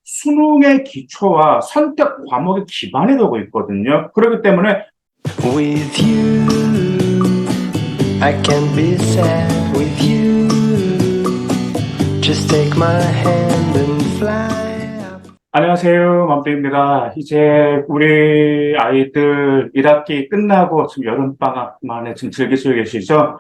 수능의 기초와 선택 과목의 기반이 되고 있거든요. 그렇기 때문에 With you, I can be sad with you. Just take my hand and fly up. 안녕하세요, 맘때입니다. 이제 우리 아이들 1학기 끝나고 지금 여름방학만에 지금 즐기시고 계시죠?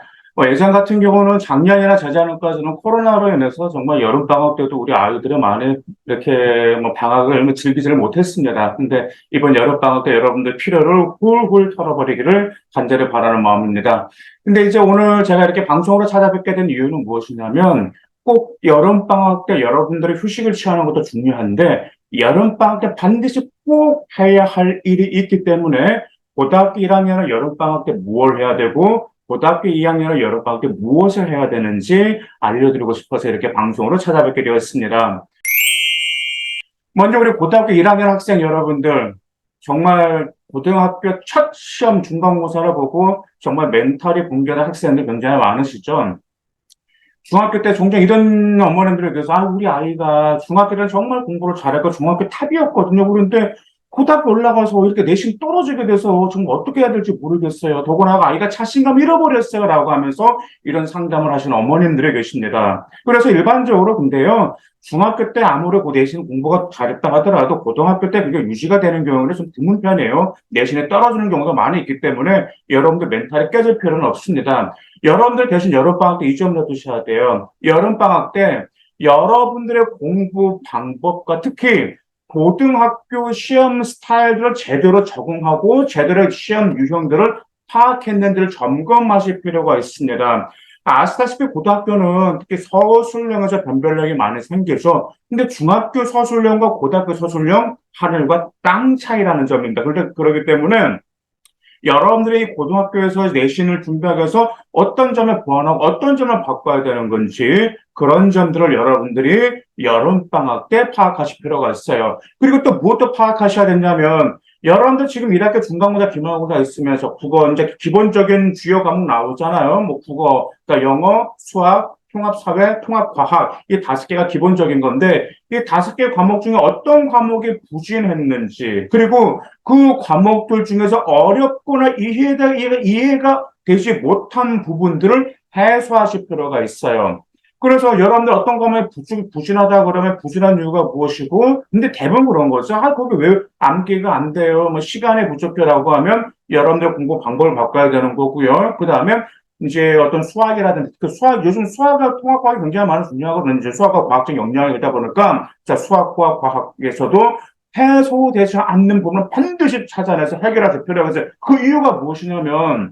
예전 같은 경우는 작년이나 재작년까지는 코로나로 인해서 정말 여름방학 때도 우리 아이들이 많이 이렇게 방학을 즐기지를 못했습니다. 근데 이번 여름방학 때 여러분들 필요를 훌훌 털어버리기를 간절히 바라는 마음입니다. 근데 이제 오늘 제가 이렇게 방송으로 찾아뵙게 된 이유는 무엇이냐면 꼭 여름방학 때 여러분들이 휴식을 취하는 것도 중요한데 여름방학 때 반드시 꼭 해야 할 일이 있기 때문에 고등학교 1학년은 여름방학 때 무엇을 해야 되고 고등학교 2학년은 여름방학 때 무엇을 해야 되는지 알려드리고 싶어서 이렇게 방송으로 찾아뵙게 되었습니다. 먼저 우리 고등학교 1학년 학생 여러분들 정말 고등학교 첫 시험 중간고사를 보고 정말 멘탈이 붕괴된 학생들 굉장히 많으시죠? 중학교 때 종종 이런 어머님들에 대해서, 우리 아이가 중학교 때는 정말 공부를 잘했고 중학교 탑이었거든요. 그런데 고등학교 올라가서 이렇게 내신 떨어지게 돼서 정말 어떻게 해야 될지 모르겠어요. 더구나 아이가 자신감 잃어버렸어요. 라고 하면서 이런 상담을 하시는 어머님들이 계십니다. 그래서 일반적으로 근데요, 중학교 때 아무리 그 내신 공부가 잘했다 하더라도 고등학교 때 그게 유지가 되는 경우는 좀 드문 편이에요. 내신에 떨어지는 경우가 많이 있기 때문에 여러분들 멘탈이 깨질 필요는 없습니다. 여러분들 대신 여름방학 때 이 점 넣으셔야 돼요. 여름방학 때 여러분들의 공부 방법과 특히 고등학교 시험 스타일들을 제대로 적응하고 제대로 시험 유형들을 파악했는지를 점검하실 필요가 있습니다. 아시다시피 고등학교는 특히 서술형에서 변별력이 많이 생기죠. 근데 중학교 서술형과 고등학교 서술형 하늘과 땅 차이라는 점입니다. 그렇기 때문에 여러분들이 고등학교에서 내신을 준비하기 위해서 어떤 점에 보완하고 어떤 점을 바꿔야 되는 건지 그런 점들을 여러분들이 여름방학 때 파악하실 필요가 있어요. 그리고 또 무엇도 파악하셔야 되냐면 여러분들 지금 1학기 중간고사, 기말고사 있으면서 국어 이제 기본적인 주요 과목 나오잖아요. 뭐 국어, 그러니까 영어, 수학, 통합사회, 통합과학 이 5개가 기본적인 건데 이 5개 과목 중에 어떤 과목이 부진했는지 그리고 그 과목들 중에서 어렵거나 이해가 되지 못한 부분들을 해소하실 필요가 있어요. 그래서 여러분들 어떤 과목이 부진하다 그러면 부진한 이유가 무엇이고, 근데 대부분 그런 거죠. 거기 왜 암기가 안 돼요? 뭐 시간이 부족해라고 하면 여러분들 공부 방법을 바꿔야 되는 거고요. 그 다음에 이제 어떤 수학이라든지, 요즘 수학과 통합과학이 굉장히 많은 중요하거든요. 이제 수학과 과학적 역량이 있다 보니까, 자, 수학과 과학에서도 해소되지 않는 부분은 반드시 찾아내서 해결할 필요가 있어요. 그 이유가 무엇이냐면,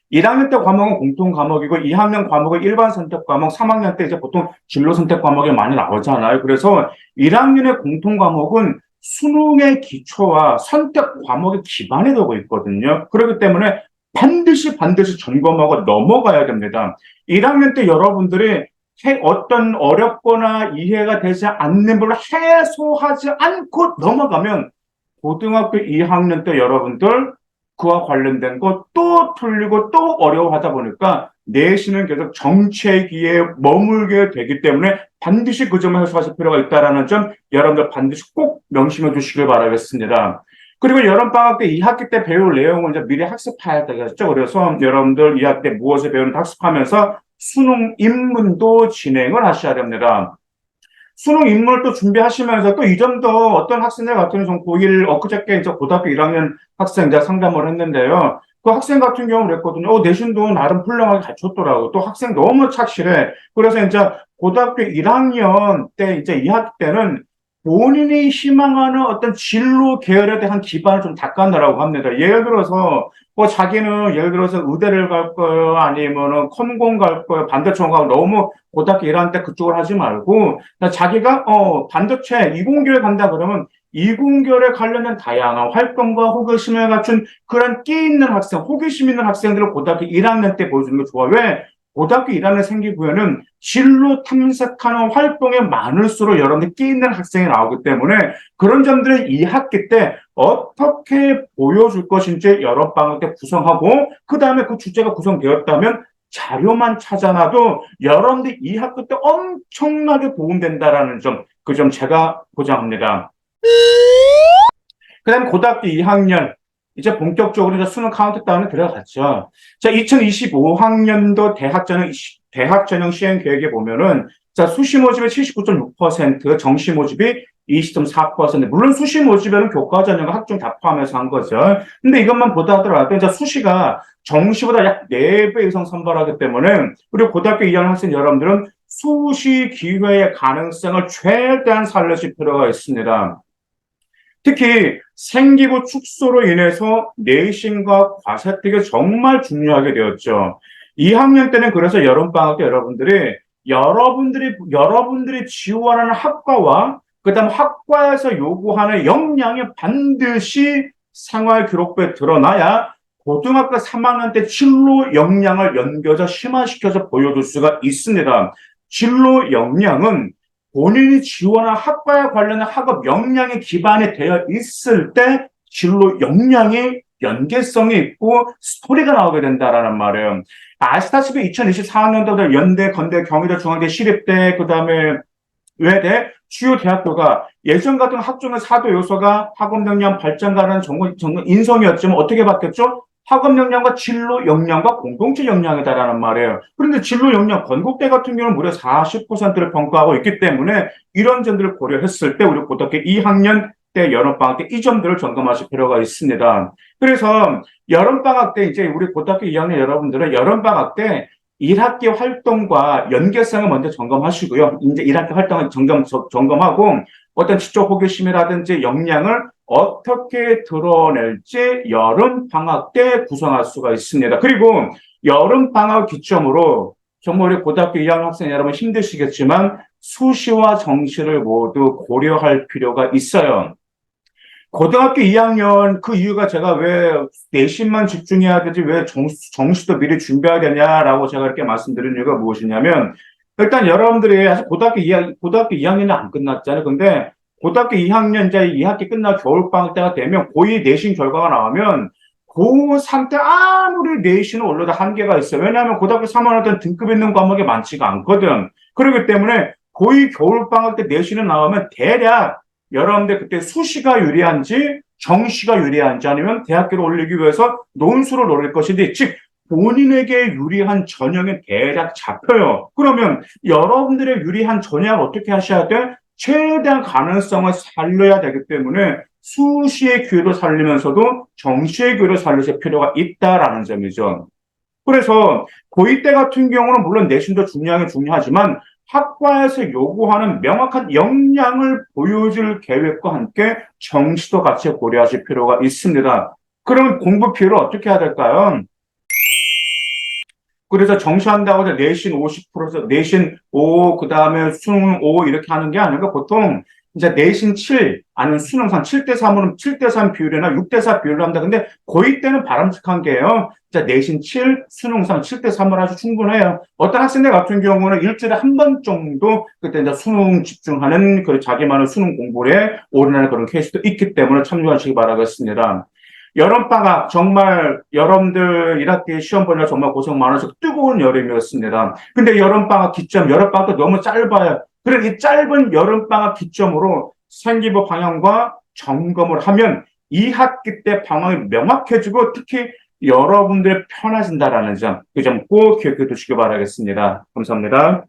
1학년 때 과목은 공통 과목이고 2학년 과목은 일반 선택 과목, 3학년 때 이제 보통 진로 선택 과목이 많이 나오잖아요. 그래서 1학년의 공통 과목은 수능의 기초와 선택 과목의 기반이 되고 있거든요. 그렇기 때문에 반드시 점검하고 넘어가야 됩니다. 1학년 때 여러분들이 어떤 어렵거나 이해가 되지 않는 부분을 해소하지 않고 넘어가면 고등학교 2학년 때 여러분들 그와 관련된 거 또 틀리고 또 어려워하다 보니까 내신은 계속 정체기에 머물게 되기 때문에 반드시 그 점을 해소하실 필요가 있다는 점 여러분들 반드시 꼭 명심해 주시길 바라겠습니다. 그리고 여름방학 때 2학기 때 배울 내용을 이제 미리 학습해야 되겠죠. 그래서 여러분들 2학기 때 무엇을 배우는지 학습하면서 수능 입문도 진행을 하셔야 됩니다. 수능 인물 또 준비하시면서 또 이 점도 어떤 학생들 같은 경우는 고1 엊그저께 이제 고등학교 1학년 학생 이제 상담을 했는데요. 그 학생 같은 경우는 그랬거든요. 내신도 나름 훌륭하게 잘 쳤더라고. 또 학생 너무 착실해. 그래서 이제 고등학교 1학년 때 이제 2학기 때는 본인이 희망하는 어떤 진로 계열에 대한 기반을 좀 닦아내라고 합니다. 예를 들어서 자기는 예를 들어서 의대를 갈 거예요, 아니면은 컴공 갈 거예요, 반도체 가고 너무 고등학교 1학년 때 그쪽을 하지 말고 자기가 반도체 이공계를 간다 그러면 이공계열에 관련된 다양한 활동과 호기심을 갖춘 그런 끼 있는 학생, 호기심 있는 학생들을 고등학교 1학년 때 보여주는 게 좋아. 왜? 고등학교 1학년 생기고에는 진로 탐색하는 활동이 많을수록 여러분들 끼 있는 학생이 나오기 때문에 그런 점들을 2학기 때 어떻게 보여줄 것인지 여름방학 때 구성하고 그 다음에 그 주제가 구성되었다면 자료만 찾아놔도 여러분들 2학기 때 엄청나게 도움된다라는 점 그 점 제가 보장합니다. 그 다음에 고등학교 2학년, 이제 본격적으로 이제 수능 카운트다운에 들어갔죠. 자, 2025학년도 대학 전형 시행 계획에 보면은, 자, 수시 모집이 79.6%, 정시 모집이 20.4%. 물론 수시 모집에는 교과 전형과 학종 다 포함해서 한 거죠. 근데 이것만 보다 하더라도, 이제 수시가 정시보다 약 4배 이상 선발하기 때문에, 우리 고등학교 2학년 학생 여러분들은 수시 기회의 가능성을 최대한 살려줄 필요가 있습니다. 특히 생기부 축소로 인해서 내신과 과세특이 정말 중요하게 되었죠. 2학년 때는 그래서 여름방학 때 여러분들이 지원하는 학과와 그다음 학과에서 요구하는 역량이 반드시 생활 기록부에 드러나야 고등학교 3학년 때 진로 역량을 연결해서 심화시켜서 보여줄 수가 있습니다. 진로 역량은 본인이 지원한 학과에 관련한 학업 역량이 기반이 되어 있을 때 진로 역량이 연계성이 있고 스토리가 나오게 된다라는 말이에요. 아시다시피 2024학년도들 연대, 건대, 경희대, 중앙대, 시립대, 그 다음에 외대, 주요 대학교가 예전 같은 학종의 4도 요소가 학업 역량 발전가는 전공 인성이었지만 어떻게 바뀌었죠? 학업 역량과 진로 역량과 공동체 역량이다라는 말이에요. 그런데 진로 역량, 건국대 같은 경우는 무려 40%를 평가하고 있기 때문에 이런 점들을 고려했을 때 우리 고등학교 2학년 때 여름방학 때 이 점들을 점검하실 필요가 있습니다. 그래서 여름방학 때 이제 우리 고등학교 2학년 여러분들은 여름방학 때 1학기 활동과 연계성을 먼저 점검하시고요. 이제 1학기 활동을 점검하고 어떤 지적 호기심이라든지 역량을 어떻게 드러낼지 여름방학 때 구성할 수가 있습니다. 그리고 여름방학 기점으로 정말 우리 고등학교 2학년 학생 여러분 힘드시겠지만 수시와 정시를 모두 고려할 필요가 있어요. 고등학교 2학년 그 이유가 제가 왜 내신만 집중해야 되지 왜 정시도 미리 준비해야 되냐라고 제가 이렇게 말씀드린 이유가 무엇이냐면 일단 여러분들이 아직 고등학교 2학년은 안 끝났잖아요. 근데 고등학교 2학년 이제 2학기 끝나 겨울방학 때가 되면 고2 내신 결과가 나오면 고3 때 아무리 내신을 올려도 한계가 있어요. 왜냐하면 고등학교 3학년 때는 등급 있는 과목이 많지가 않거든. 그렇기 때문에 고2 겨울방학 때 내신이 나오면 대략 여러분들 그때 수시가 유리한지 정시가 유리한지 아니면 대학교를 올리기 위해서 논술을 노릴 것인지 즉 본인에게 유리한 전형이 대략 잡혀요. 그러면 여러분들의 유리한 전형을 어떻게 하셔야 돼? 최대한 가능성을 살려야 되기 때문에 수시의 기회도 살리면서도 정시의 기회도 살리실 필요가 있다라는 점이죠. 그래서 고2 때 같은 경우는 물론 내신도 중요하지만 학과에서 요구하는 명확한 역량을 보여줄 계획과 함께 정시도 같이 고려하실 필요가 있습니다. 그러면 공부 비율을 어떻게 해야 될까요? 그래서 정시한다고 해서 내신 50%에서 내신 5, 그 다음에 수능 5 이렇게 하는 게 아니라 보통 이제 내신 7, 아니면 수능상 7대3으로 7대3 비율이나 6대4 비율로 합니다. 근데 고2 때는 바람직한 게요. 이제 내신 7, 수능상 7대3을 아주 충분해요. 어떤 학생들 같은 경우는 일주일에 한 번 정도 그때 이제 수능 집중하는 그 자기만의 수능 공부에 올인하는 그런 케이스도 있기 때문에 참조하시기 바라겠습니다. 여름방학 정말 여러분들 1학기 시험 보느라 정말 고생 많으셔서 뜨거운 여름이었습니다. 근데 여름방학도 너무 짧아요. 그래서 이 짧은 여름방학 기점으로 생기부 방향과 점검을 하면 2학기 때 방향이 명확해지고 특히 여러분들이 편해진다라는 점, 그 점 꼭 기억해 두시기 바라겠습니다. 감사합니다.